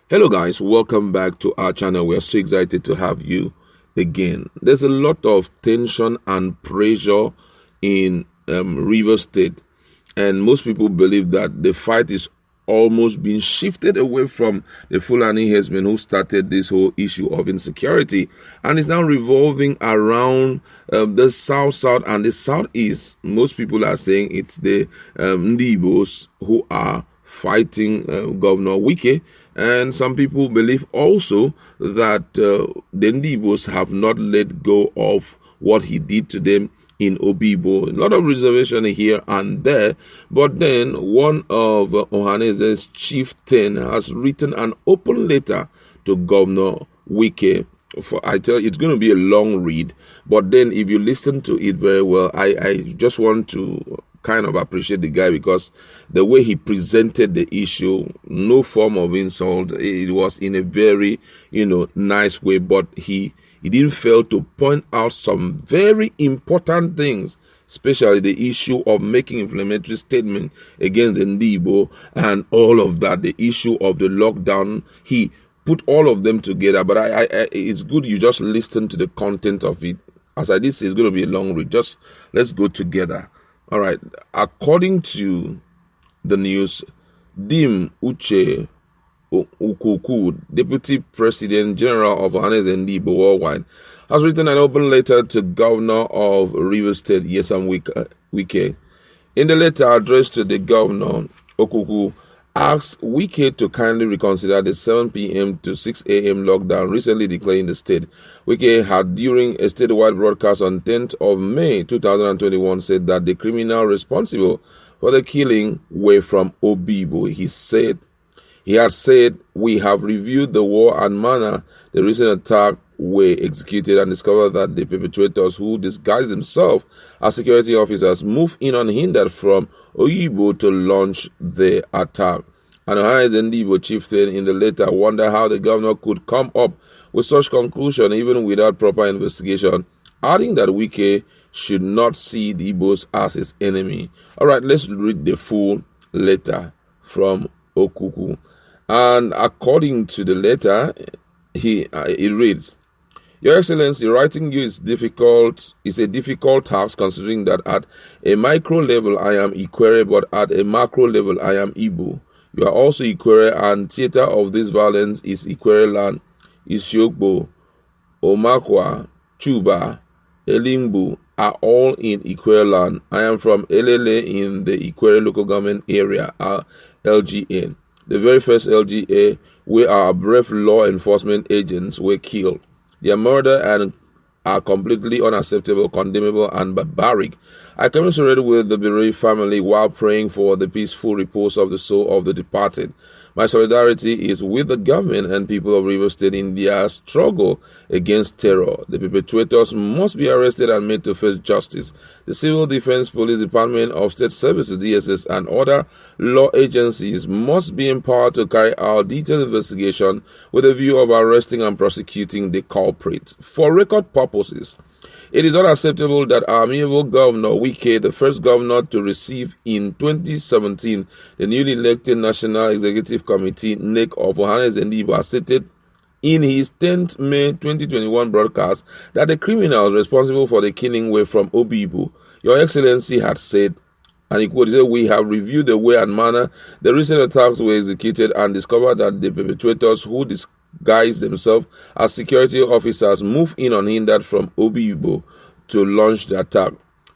Hello guys, welcome back to our channel. We are so excited to have you again. There's a lot of tension and pressure in Rivers State, and most people believe that the fight is almost being shifted away from the Fulani herdsmen who started this whole issue of insecurity, and it's now revolving around the south and the southeast. Most people are saying it's the Ndigbos who are fighting Governor Wike. And some people believe also that the Ndigbos have not let go of what he did to them in Obibo. A lot of reservation here and there. But then one of Ohanese's chieftain has written an open letter to Governor Wike. I tell you, it's going to be a long read. But then if you listen to it very well, I just want to kind of appreciate the guy because the way he presented the issue, no form of insult, it was in a very, nice way, but he didn't fail to point out some very important things, especially the issue of making inflammatory statement against Ndigbo and all of that, the issue of the lockdown. He put all of them together, but it's good you just listen to the content of it. As I did say, it's going to be a long read. Just let's go together. All right. According to the news, Dim Uche Ukuku, Deputy President General of Ndigbo Worldwide, has written an open letter to Governor of Rivers State, Wike. In the letter addressed to the Governor, Okuku asks Wike to kindly reconsider the 7 p.m. to 6 a.m. lockdown recently declared in the state. Wike had, during a statewide broadcast on 10th of May 2021, said that the criminal responsible for the killing were from Obibo. He had said, "We have reviewed the war and manner the recent attack were executed and discovered that the perpetrators, who disguised themselves as security officers, moved in unhindered from Oyibo to launch the attack." And Ndigbo chieftain in the letter wonder how the governor could come up with such conclusion even without proper investigation, adding that Wike should not see the Igbos as his enemy. All right, let's read the full letter from Okuku. And according to the letter, it reads, "Your Excellency, writing you is a difficult task, considering that at a micro level I am Ikwere, but at a macro level I am Igbo. You are also Ikwere, and theater of this violence is Ikwere land, Isiokbo, Omakwa, Chuba, Elimbu are all in Ikwere land. I am from Elele in the Ikwere local government area, LGA. The very first LGA where our brave law enforcement agents were killed. Their murder are completely unacceptable, condemnable, and barbaric. I commiserate with the bereaved family while praying for the peaceful repose of the soul of the departed. My solidarity is with the government and people of Rivers State in their struggle against terror. The perpetrators must be arrested and made to face justice. The Civil Defense Police Department of State Services, DSS, and other law agencies must be empowered to carry out detailed investigation with a view of arresting and prosecuting the culprits. For record purposes, it is unacceptable that our amiable Governor Wike, the first governor to receive in 2017 the newly elected National Executive Committee (NEC) of Ndigbo, stated in his 10th May 2021 broadcast that the criminals responsible for the killing were from Obibo. Your Excellency had said, and he quoted, "We have reviewed the way and manner the recent attacks were executed and discovered that the perpetrators, who disguised themselves as security officers, moved in unhindered from Obibo to launch the attack.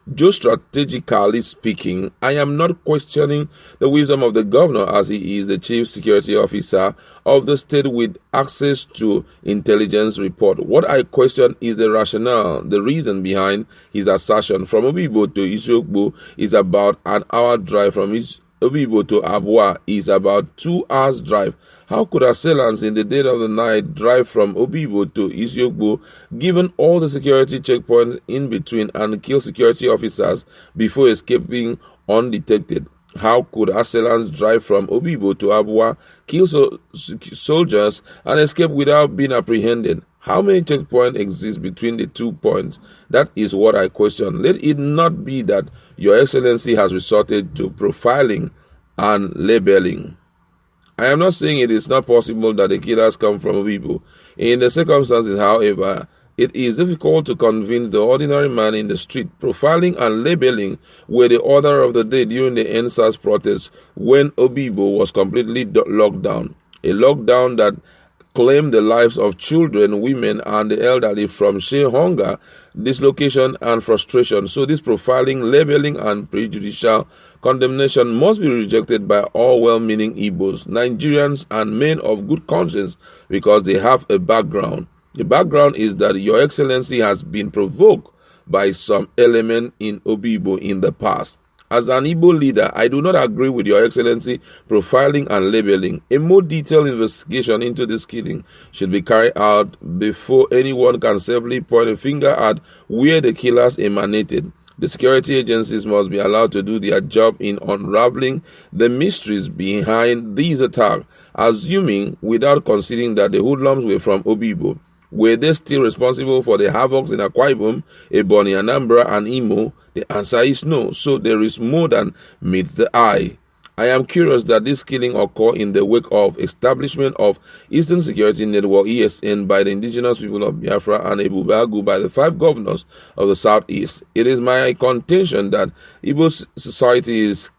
Geostrategically speaking, I am not questioning the wisdom of the governor, as he is the chief security officer of the state with access to intelligence report. What I question is the rationale, the reason behind his assertion. From Obibo to Isiokbo is about an hour drive. From Obibo to Abua is about 2 hours drive. How could assailants in the dead of the night drive from Obibo to Isiokbo, given all the security checkpoints in between, and kill security officers before escaping undetected? How could assailants drive from Obibo to Abua, kill soldiers, and escape without being apprehended? How many checkpoints exist between the 2 points? That is what I question. Let it not be that Your Excellency has resorted to profiling and labeling. I am not saying it is not possible that the killers come from Igbo. In the circumstances, however, it is difficult to convince the ordinary man in the street. Profiling and labeling were the order of the day during the NSAS protests when Igbo was completely locked down. A lockdown that claimed the lives of children, women, and the elderly from sheer hunger, dislocation, and frustration. So this profiling, labeling, and prejudicial condemnation must be rejected by all well-meaning Igbos, Nigerians, and men of good conscience because they have a background. The background is that Your Excellency has been provoked by some element in Igbo in the past. As an Igbo leader, I do not agree with Your Excellency profiling and labeling. A more detailed investigation into this killing should be carried out before anyone can safely point a finger at where the killers emanated. The security agencies must be allowed to do their job in unraveling the mysteries behind these attacks, assuming without considering that the hoodlums were from Igbo. Were they still responsible for the havocs in Akwa Ibom, Ebonyi, Anambra, and Imo? The answer is no. So there is more than meets the eye. I am curious that this killing occurred in the wake of establishment of Eastern Security Network (ESN) by the indigenous people of Biafra and Ebubagu by the 5 governors of the Southeast. It is my contention that Igbo society is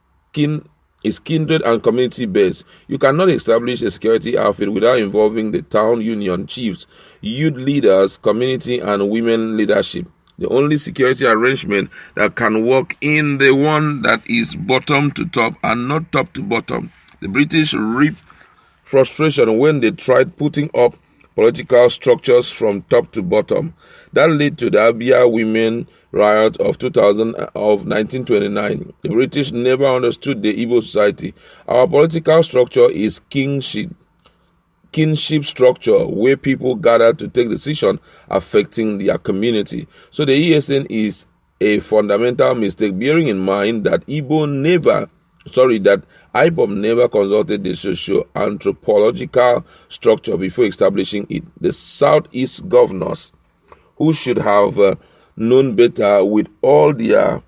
kindred and community-based. You cannot establish a security outfit without involving the town union chiefs, youth leaders, community, and women leadership. The only security arrangement that can work in the one that is bottom to top and not top to bottom. The British reaped frustration when they tried putting up political structures from top to bottom. That led to the Abia women riot of 1929. The British never understood the Igbo society. Our political structure is kinship structure where people gather to take decisions affecting their community. So the ESN is a fundamental mistake, bearing in mind that IPOB never consulted the socio-anthropological structure before establishing it. The Southeast governors, who should have known better with all their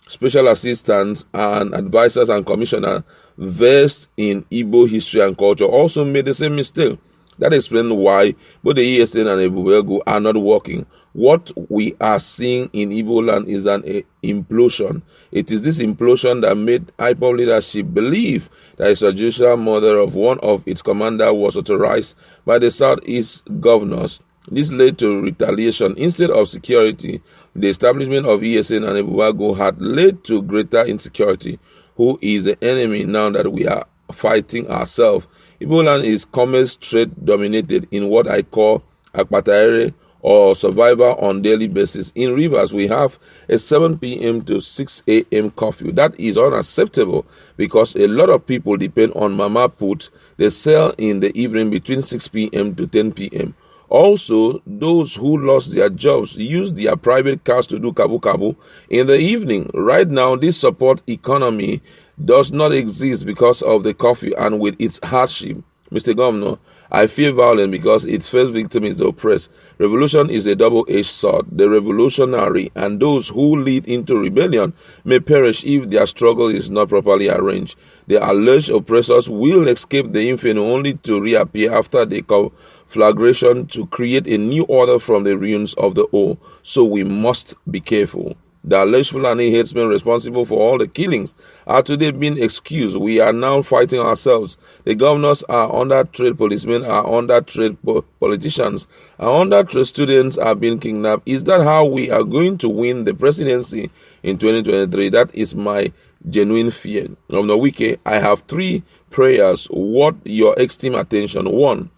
special assistants and advisors and commissioners versed in Igbo history and culture, also made the same mistake. That explains why both the ESN and Ebubagu are not working. What we are seeing in Igbo land is an implosion. It is this implosion that made IPOB leadership believe that a judicial murder of one of its commanders was authorized by the Southeast governors. This led to retaliation. Instead of security, the establishment of ESN and Ebubagu had led to greater insecurity. Who is the enemy now that we are fighting ourselves? Igbo land is commerce trade dominated in what I call akpataere or survival on daily basis. In Rivers, we have a 7 p.m. to 6 a.m. curfew. That is unacceptable because a lot of people depend on mama put. They sell in the evening between 6 p.m. to 10 p.m. Also, those who lost their jobs use their private cars to do kabu-kabu in the evening. Right now, this support economy does not exist because of the curfew and with its hardship. Mr. Governor, I feel violent because its first victim is the oppressed. Revolution is a double-edged sword. The revolutionary and those who lead into rebellion may perish if their struggle is not properly arranged. The alleged oppressors will escape the inferno only to reappear after the conflagration to create a new order from the ruins of the old. So we must be careful. The alleged Fulani headsmen responsible for all the killings are today being excused. We are now fighting ourselves. The governors are under trade, policemen are under trade, politicians are under trade, students are being kidnapped. Is that how we are going to win the presidency in 2023? That is my genuine fear. Gov.Wike, I have 3 prayers worth your extreme attention. 1.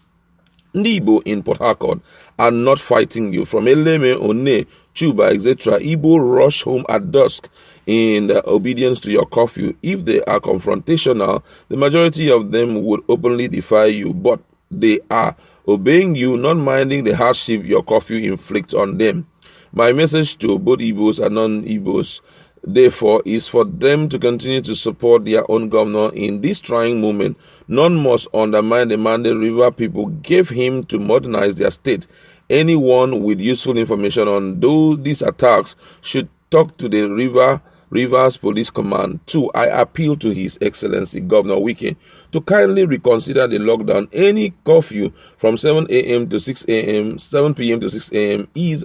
Ndigbo in Port Harcourt are not fighting you. From Eleme, One, Chuba, etc. Igbo rush home at dusk in obedience to your curfew. If they are confrontational, the majority of them would openly defy you, but they are obeying you, not minding the hardship your curfew inflicts on them. My message to both Igbos and non-Igbos, therefore, is for them to continue to support their own governor in this trying moment. None must undermine the mandate River people gave him to modernize their state. Anyone with useful information on these attacks should talk to the River Rivers Police Command. 2. I appeal to His Excellency Gov.Wike to kindly reconsider the lockdown. Any curfew from 7 a.m. to 6 a.m., 7 p.m. to 6 a.m. is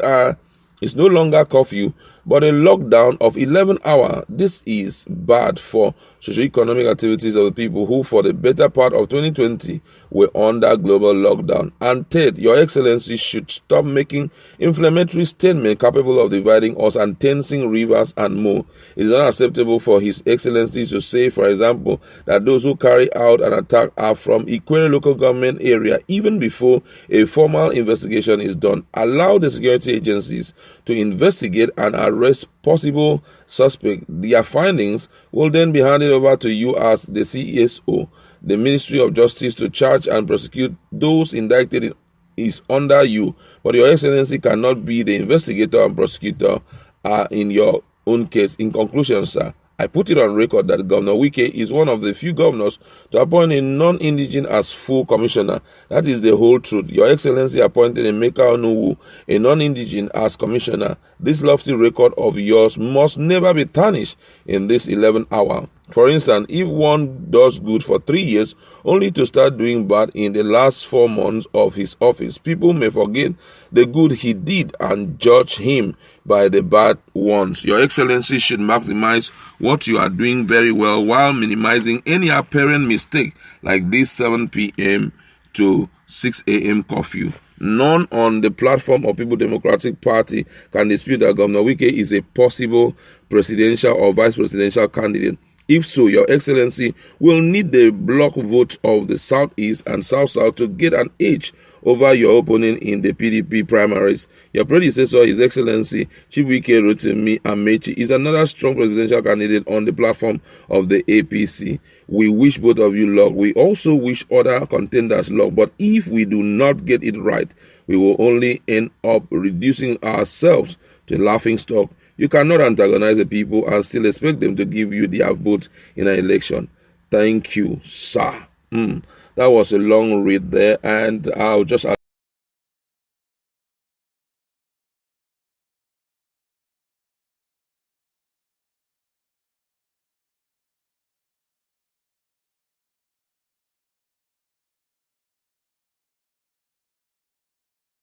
no longer curfew, but a lockdown of 11 hours. This is bad for socio-economic activities of the people who, for the better part of 2020, were under global lockdown. And third, Your Excellency should stop making inflammatory statements capable of dividing us and tensing rivers and more. It is not acceptable for His Excellency to say, for example, that those who carry out an attack are from Ikwere local government area even before a formal investigation is done. Allow the security agencies to investigate and arrest possible suspects. Their findings will then be handed over to you as the CSO. The Ministry of Justice to charge and prosecute those indicted is under you, but Your Excellency cannot be the investigator and prosecutor in your own case. In conclusion, sir, I put it on record that Governor Wike is one of the few governors to appoint a non-indigene as full commissioner. That is the whole truth. Your Excellency appointed Emeka Onuwu, a non-indigene, as commissioner. This lofty record of yours must never be tarnished in this 11th hour. For instance, if one does good for 3 years, only to start doing bad in the last 4 months of his office, people may forget the good he did and judge him by the bad ones. Your Excellency should maximize what you are doing very well while minimizing any apparent mistake like this 7 p.m. to 6 a.m. curfew. None on the platform of People Democratic Party can dispute that Governor Wike is a possible presidential or vice presidential candidate. If so, Your Excellency will need the block vote of the Southeast and South-South to get an edge over your opponent in the PDP primaries. Your predecessor, His Excellency Chibuike Rotimi Amechi, is another strong presidential candidate on the platform of the APC. We wish both of you luck. We also wish other contenders luck. But if we do not get it right, we will only end up reducing ourselves to a laughingstock. You cannot antagonize the people and still expect them to give you their vote in an election. Thank you, sir. That was a long read there, and I'll just